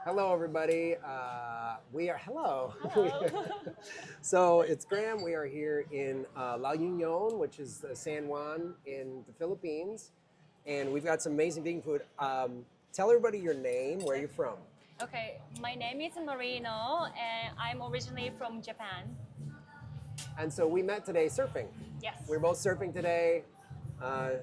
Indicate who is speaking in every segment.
Speaker 1: Hello, everybody. Hello.
Speaker 2: Hello.
Speaker 1: So it's Graham. We are here in La Union, which is San Juan in the Philippines. And we've got some amazing vegan food. Tell everybody your name, where you're from.
Speaker 2: Okay, my name is Marino and I'm originally from Japan.
Speaker 1: And so we met today surfing.
Speaker 2: Yes.
Speaker 1: We're both surfing today. Uh,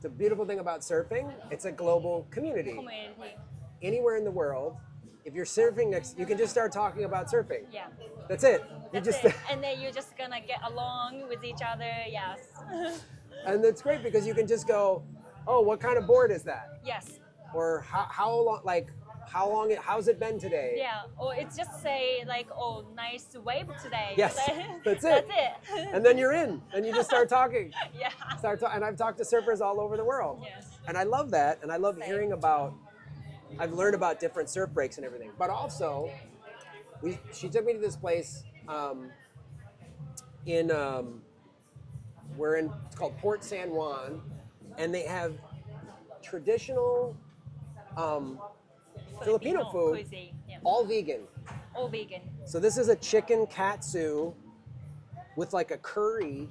Speaker 1: the beautiful thing about surfing, it's a global community.
Speaker 2: Community.
Speaker 1: Anywhere in the world, if you're surfing next, you can just start talking about surfing.
Speaker 2: Yeah.
Speaker 1: That's it.
Speaker 2: That's
Speaker 1: you just
Speaker 2: it. And then you're just gonna get along with each other. Yes.
Speaker 1: And it's great because you can just go, oh, what kind of board is that?
Speaker 2: Yes.
Speaker 1: Or how long, how's it been today?
Speaker 2: Yeah. Or it's just say like, oh, nice wave today.
Speaker 1: Yes, that's it.
Speaker 2: That's it.
Speaker 1: And then you're in, and you just start talking.
Speaker 2: Yeah.
Speaker 1: And I've talked to surfers all over the world.
Speaker 2: Yes.
Speaker 1: And I love that, and I love
Speaker 2: Same.
Speaker 1: hearing about, I've learned about different surf breaks and everything. But also, she took me to this place it's called Port San Juan, and they have traditional Filipino food,
Speaker 2: cuisine. Yeah.
Speaker 1: all vegan.
Speaker 2: All vegan.
Speaker 1: So this is a chicken katsu with like a curry,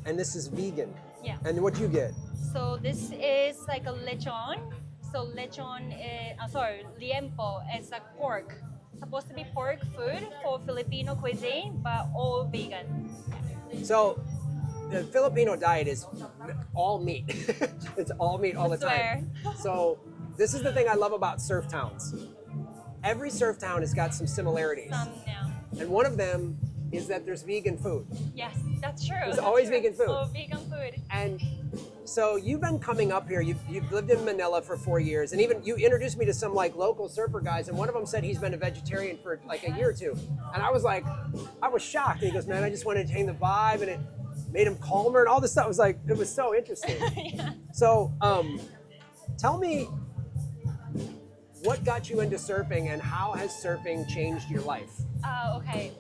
Speaker 1: and this is vegan.
Speaker 2: Yeah.
Speaker 1: And what you get?
Speaker 2: So this is like a lechon. So lechon is, liempo is a pork. Supposed to be pork food for Filipino cuisine, but all vegan.
Speaker 1: So the Filipino diet is all meat. It's all meat all the time. So this is the thing I love about surf towns. Every surf town has got some similarities.
Speaker 2: Yeah.
Speaker 1: And one of them is that there's vegan food.
Speaker 2: Yes, that's true.
Speaker 1: There's
Speaker 2: That's
Speaker 1: always
Speaker 2: true.
Speaker 1: vegan food.
Speaker 2: Oh, vegan food.
Speaker 1: And so you've been coming up here. You've lived in Manila for 4 years, and even you introduced me to some like local surfer guys, and one of them said he's been a vegetarian for like a year or two. And I was shocked. And he goes, "Man, I just wanted to change the vibe, and it made him calmer and all this stuff." It was so interesting.
Speaker 2: Yeah.
Speaker 1: So tell me, what got you into surfing, and how has surfing changed your life?
Speaker 2: Okay.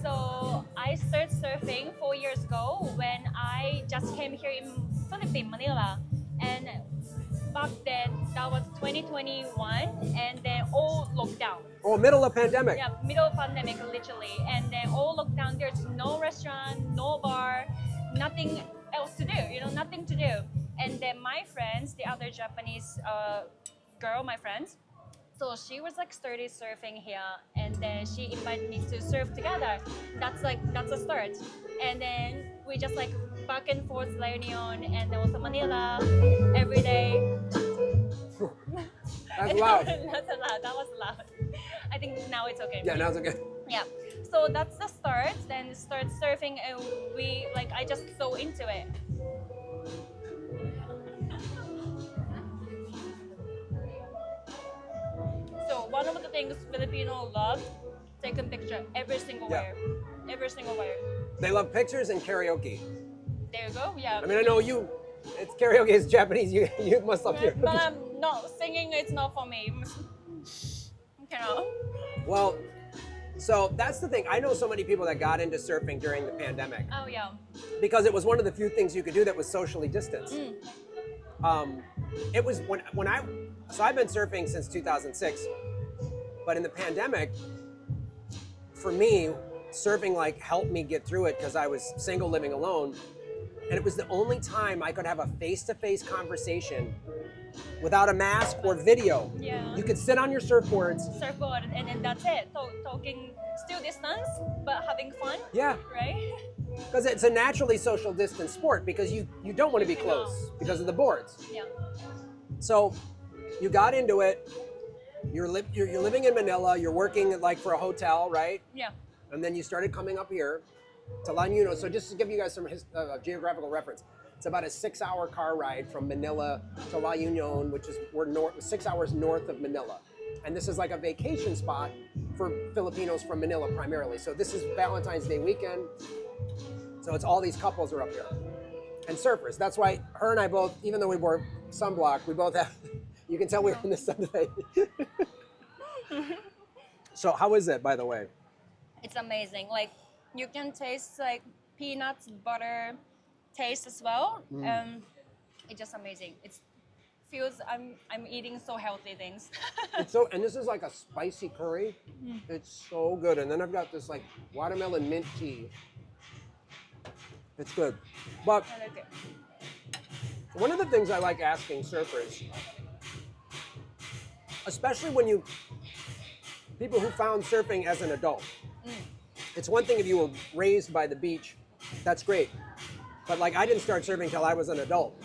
Speaker 2: So I started surfing 4 years ago when I just came here in Philippines, Manila. And back then, that was 2021, and then all lockdown.
Speaker 1: Oh, middle of pandemic.
Speaker 2: Yeah, middle of pandemic, literally. And then all lockdown, there's no restaurant, no bar, nothing else to do, nothing to do. And then my friends, the other Japanese girl, my friends, so she was like started surfing here, and then she invited me to surf together. That's a start. And then we just like back and forth La Union and then also Manila every day.
Speaker 1: That's loud.
Speaker 2: That's a loud. That was loud. I think now it's okay.
Speaker 1: Yeah, now it's okay.
Speaker 2: Yeah. So that's the start. Then start surfing, and I just so into it. So one of the things Filipino love, taking picture every single
Speaker 1: Yeah.
Speaker 2: way. Every single way.
Speaker 1: They love pictures and karaoke.
Speaker 2: There you go. Yeah.
Speaker 1: I mean, I know it's karaoke is Japanese. You must love karaoke.
Speaker 2: But no, singing is not for me.
Speaker 1: Well, so that's the thing. I know so many people that got into surfing during the pandemic
Speaker 2: Oh yeah.
Speaker 1: because it was one of the few things you could do that was socially distanced. It was so I've been surfing since 2006, but in the pandemic, for me, surfing helped me get through it because I was single living alone, and it was the only time I could have a face-to-face conversation without a mask or video.
Speaker 2: Yeah.
Speaker 1: You could sit on your surfboards.
Speaker 2: Surfboard, and then that's it. Talking, still distance, but having fun.
Speaker 1: Yeah.
Speaker 2: Right.
Speaker 1: Because it's a naturally social distance sport because you don't want to be close because of the boards.
Speaker 2: Yeah.
Speaker 1: So you got into it. You're living in Manila. You're working for a hotel, right?
Speaker 2: Yeah.
Speaker 1: And then you started coming up here to La Union. So just to give you guys some geographical reference, it's about a 6-hour car ride from Manila to La Union, which is 6 hours north of Manila. And this is like a vacation spot for Filipinos from Manila primarily. So this is Valentine's Day weekend. So it's all these couples are up here. And surfers. That's why her and I both, even though we wore sunblock, we both have, you can tell we were in the sun today. So how is it, by the way?
Speaker 2: It's amazing. You can taste peanuts, butter taste as well. It's just amazing. It's feels I'm eating so healthy things.
Speaker 1: It's so, and this is like a spicy curry. It's so good. And then I've got this like watermelon mint tea. It's good. But
Speaker 2: I like it.
Speaker 1: one of the things I like asking surfers, especially when people who found surfing as an adult, it's one thing if you were raised by the beach, that's great. But like I didn't start surfing till I was an adult.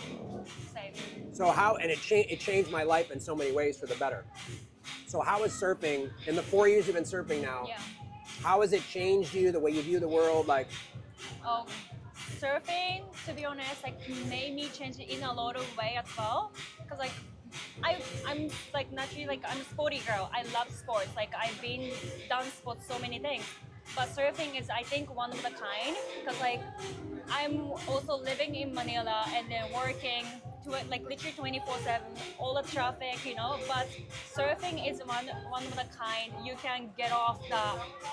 Speaker 2: Same.
Speaker 1: So how, and it changed my life in so many ways for the better. So how is surfing, in the 4 years you've been surfing now,
Speaker 2: Yeah.
Speaker 1: how has it changed you, the way you view the world? Like,
Speaker 2: Surfing, to be honest, like made me change in a lot of way as well. Cause like I'm like naturally like I'm a sporty girl. I love sports. Like I've been done sports so many things. But surfing is I think one of the kind. Cause like I'm also living in Manila and then working to it like literally 24/7, all the traffic, you know. But surfing is one of the kind you can get off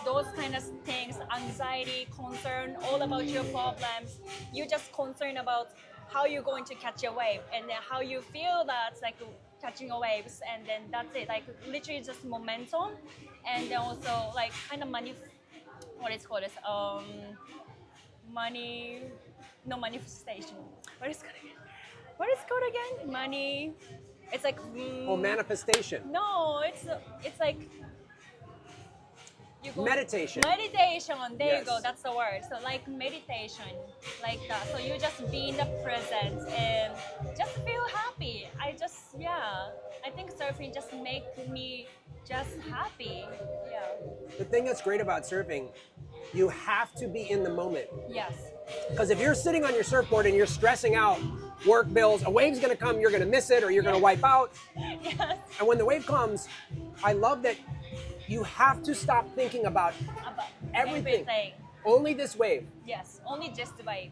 Speaker 2: those kind of things, anxiety, concern, all about your problems. You just concerned about how you're going to catch a wave and then how you feel that's like catching a waves, and then that's it. Like literally just momentum, and then also like kind of money. What is called this? Money, no manifestation. What is it called again? What is it called again? Money. It's like.
Speaker 1: manifestation.
Speaker 2: No, it's like. You go,
Speaker 1: Meditation.
Speaker 2: Meditation. There
Speaker 1: Yes.
Speaker 2: you go. That's the word. So like meditation, like that. So you just be in the present and just feel happy. I think surfing just make me just happy. Yeah.
Speaker 1: The thing that's great about surfing, you have to be in the moment.
Speaker 2: Yes.
Speaker 1: Because if you're sitting on your surfboard and you're stressing out work bills, a wave's gonna come, you're gonna miss it or you're gonna wipe out.
Speaker 2: Yes.
Speaker 1: And when the wave comes, I love that you have to stop thinking about
Speaker 2: About
Speaker 1: everything. Only this wave.
Speaker 2: Yes. Only just the vibe.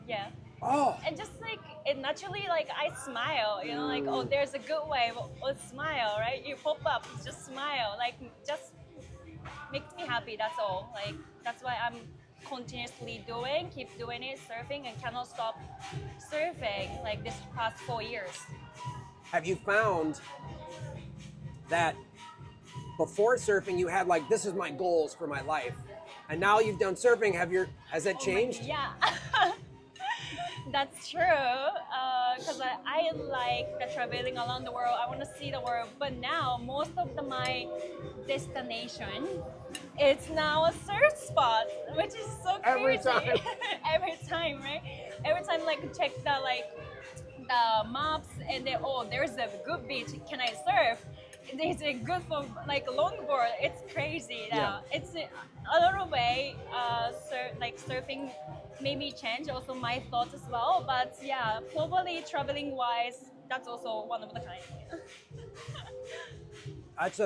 Speaker 2: Yeah.
Speaker 1: Oh,
Speaker 2: And just like it naturally, like I smile, you know, like oh, there's a good wave, oh, smile, right? You pop up, just smile, like just makes me happy. That's all. Like that's why I'm continuously keep doing it, surfing, and cannot stop surfing. Like this past 4 years.
Speaker 1: have you found that before surfing you had like, this is my goals for my life, and now you've done surfing, has that changed?
Speaker 2: Yeah. That's true, because I like the traveling around the world. I want to see the world, but now most of my destination, it's now a surf spot, which is so crazy.
Speaker 1: Every time.
Speaker 2: Every time, right? Every time, like check the maps, and then oh, there's a good beach. Can I surf? It's good for like longboard. It's crazy now.
Speaker 1: Yeah.
Speaker 2: It's a little way. Surfing made me change also my thoughts as well. But yeah, probably traveling wise, that's also one of the kind.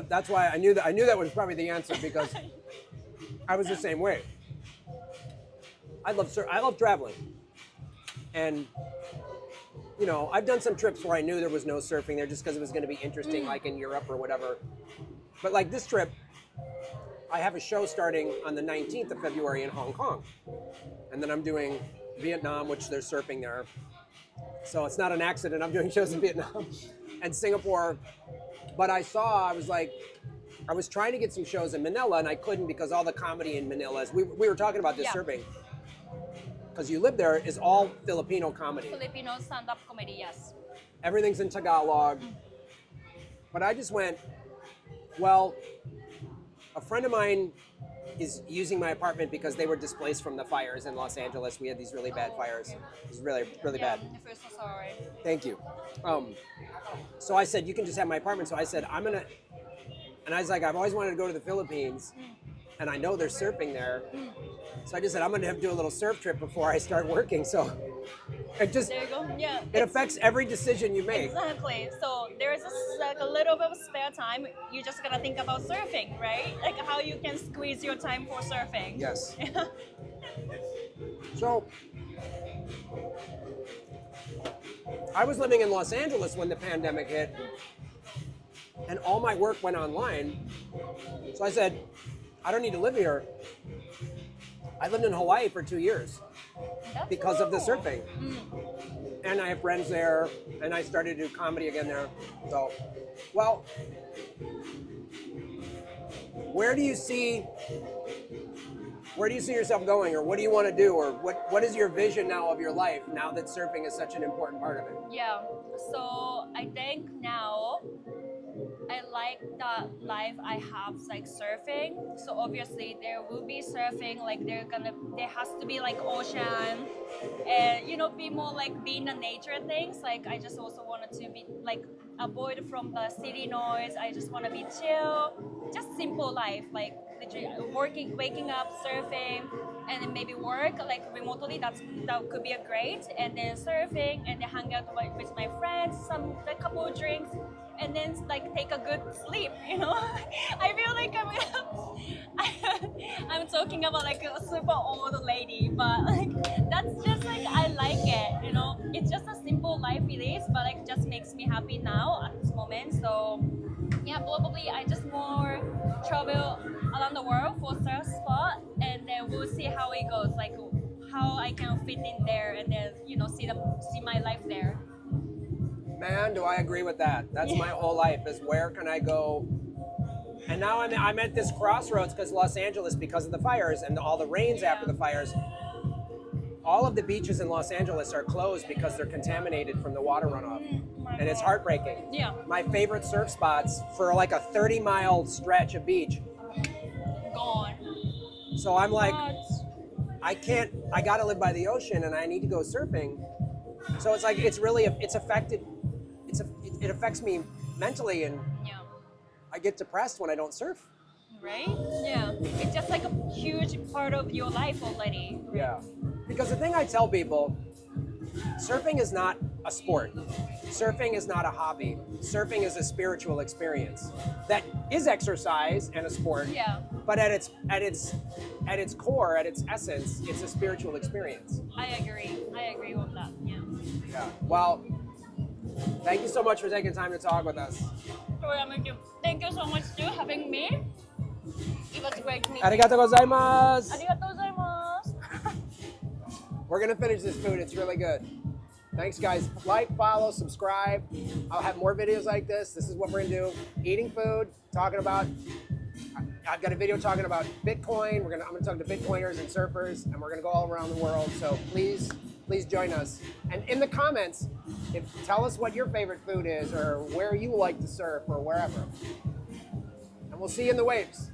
Speaker 1: That's why I knew that was probably the answer, because I was the same way. I love traveling, and you know, I've done some trips where I knew there was no surfing there just because it was going to be interesting, like in Europe or whatever. But like this trip, I have a show starting on the 19th of February in Hong Kong, and then I'm doing Vietnam, which there's surfing there. So it's not an accident. I'm doing shows in Vietnam and Singapore. But I was trying to get some shows in Manila, and I couldn't because all the comedy in Manila is, we were talking about this surfing, because you live there, is all Filipino comedy.
Speaker 2: Filipino stand-up comedy, yes.
Speaker 1: Everything's in Tagalog. But I just went, well, a friend of mine is using my apartment because they were displaced from the fires in Los Angeles. We had these really bad fires.
Speaker 2: Okay.
Speaker 1: It was really, really bad.
Speaker 2: I feel so sorry.
Speaker 1: Thank you. So I said, you can just have my apartment. So I said, and I was like, I've always wanted to go to the Philippines, and I know there's surfing there. So I just said, I'm going to have to do a little surf trip before I start working. So it just,
Speaker 2: There you go. Yeah.
Speaker 1: it affects every decision you make.
Speaker 2: Exactly. So there's like a little bit of spare time. You just gotta think about surfing, right? Like how you can squeeze your time for surfing.
Speaker 1: Yes. So I was living in Los Angeles when the pandemic hit, and all my work went online. So I said, I don't need to live here. I lived in Hawaii for 2 years
Speaker 2: That's
Speaker 1: because of the
Speaker 2: cool.
Speaker 1: surfing. and I have friends there, and I started to do comedy again there. So, well, where do you see yourself going, or what do you want to do, or what is your vision now of your life now that surfing is such an important part of it?
Speaker 2: Yeah. So I think now I like the life I have like surfing. So obviously there will be surfing, like there has to be like ocean and be more like being the nature things. Like I just also wanted to be like avoid from the city noise. I just want to be chill, just simple life, like literally waking up, surfing, and then maybe work like remotely. That could be a great. And then surfing, and then hang out with my friends, a couple of drinks, and then like take a good sleep. I feel like I'm talking about like a super old lady, but like that's just like I like it. It's just a simple life it is, but like just makes me happy now at this moment. So yeah, probably I just more travel around the world for surf spot, and then we'll see how it goes, like how I can fit in there, and then see my life there.
Speaker 1: Man, do I agree with that. That's my whole life, is where can I go? And now I'm at this crossroads because Los Angeles, because of the fires and all the rains after the fires, all of the beaches in Los Angeles are closed because they're contaminated from the water runoff. And it's heartbreaking.
Speaker 2: Yeah.
Speaker 1: My favorite surf spots for like a 30-mile stretch of beach,
Speaker 2: Gone.
Speaker 1: so I'm like,
Speaker 2: But
Speaker 1: I gotta live by the ocean and I need to go surfing. So it's like, it affects me mentally, and
Speaker 2: yeah.
Speaker 1: I get depressed when I don't surf.
Speaker 2: Right? Yeah. It's just like a huge part of your life already.
Speaker 1: Yeah. Because the thing I tell people, surfing is not a sport. Surfing is not a hobby. Surfing is a spiritual experience that is exercise and a sport.
Speaker 2: Yeah.
Speaker 1: But at its core, at its essence, it's a spiritual experience.
Speaker 2: I agree with that. Yeah.
Speaker 1: Yeah. Well, thank you so much for taking time to talk with us.
Speaker 2: Thank you so much for having me. It was great meeting.
Speaker 1: Arigatou gozaimasu.
Speaker 2: Arigatou gozaimasu.
Speaker 1: We're gonna finish this food. It's really good. Thanks, guys. Like, follow, subscribe. I'll have more videos like this. This is what we're gonna do: eating food, talking about. I've got a video talking about Bitcoin. I'm gonna talk to Bitcoiners and surfers, and we're gonna go all around the world. So please join us. And in the comments, tell us what your favorite food is, or where you like to surf, or wherever. And we'll see you in the waves.